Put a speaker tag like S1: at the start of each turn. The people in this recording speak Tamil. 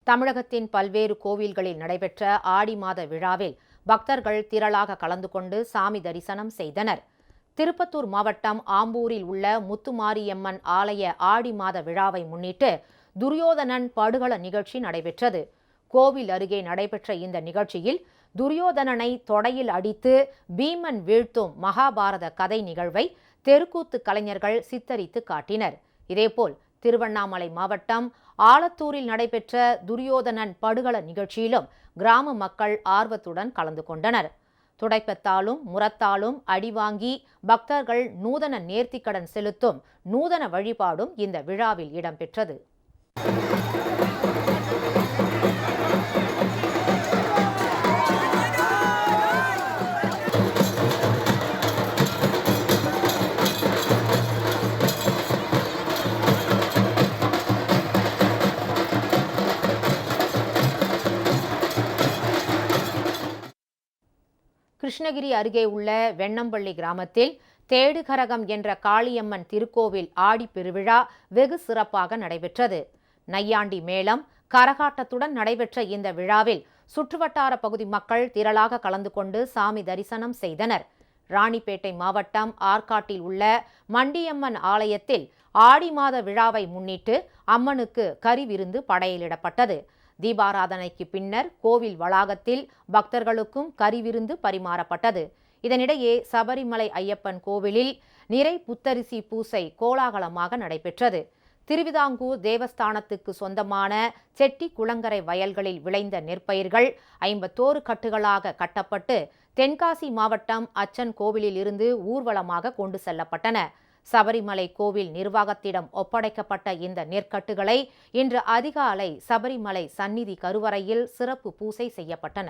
S1: தமிழகத்தின் பல்வேறு கோவில்களில் நடைபெற்ற ஆடி மாத விழாவில் பக்தர்கள் திரளாக கலந்து கொண்டு சாமி தரிசனம் செய்தனர். திருப்பத்தூர் மாவட்டம் ஆம்பூரில் உள்ள முத்துமாரியம்மன் ஆலய ஆடி மாத விழாவை முன்னிட்டு துரியோதனன் படுகள நிகழ்ச்சி நடைபெற்றது. கோவில் அருகே நடைபெற்ற இந்த நிகழ்ச்சியில் துரியோதனனை தொடையில் அடித்து பீமன் வீழ்த்தும் மகாபாரத கதை நிகழ்வை தெருக்கூத்து கலைஞர்கள் சித்தரித்து காட்டினர். இதேபோல் திருவண்ணாமலை மாவட்டம் ஆலத்தூரில் நடைபெற்ற துரியோதனன் படுகள நிகழ்ச்சியிலும் கிராம மக்கள் ஆர்வத்துடன் கலந்து கொண்டனர். துடைப்பத்தாலும் முரத்தாலும் அடிவாங்கி பக்தர்கள் நூதன நேர்த்திக்கடன் செலுத்தும் நூதன வழிபாடும் இந்த விழாவில் இடம்பெற்றது. கிருஷ்ணகிரி அருகே உள்ள வெண்ணம்பள்ளி கிராமத்தில் தேடுகரகம் என்ற காளியம்மன் திருக்கோவில் ஆடி பெருவிழா வெகு சிறப்பாக நடைபெற்றது. நையாண்டி மேளம் கரகாட்டத்துடன் நடைபெற்ற இந்த விழாவில் சுற்றுவட்டார பகுதி மக்கள் திரளாக கலந்து கொண்டு சாமி தரிசனம் செய்தனர். ராணிப்பேட்டை மாவட்டம் ஆற்காட்டில் உள்ள மண்டியம்மன் ஆலயத்தில் ஆடி மாத விழாவை முன்னிட்டு அம்மனுக்கு கறி விருந்து படையலிடப்பட்டது. தீபாராதனைக்கு பின்னர் கோவில் வளாகத்தில் பக்தர்களுக்கும் கறிவிருந்து பரிமாறப்பட்டது. இதனிடையே சபரிமலை ஐயப்பன் கோவிலில் நிறை புத்தரிசி பூசை கோலாகலமாக நடைபெற்றது. திருவிதாங்கூர் தேவஸ்தானத்துக்கு சொந்தமான செட்டி குளங்கரை வயல்களில் விளைந்த நெற்பயிர்கள் 51 கட்டுகளாக கட்டப்பட்டு தென்காசி மாவட்டம் அச்சன் கோவிலில் இருந்து ஊர்வலமாக கொண்டு செல்லப்பட்டன. சபரிமலை கோவில் நிர்வாகத்திடம் ஒப்படைக்கப்பட்ட இந்த நெற்கட்டுகளை இன்று அதிகாலை சபரிமலை சந்நிதி கருவறையில் சிறப்பு பூசை செய்யப்பட்டன.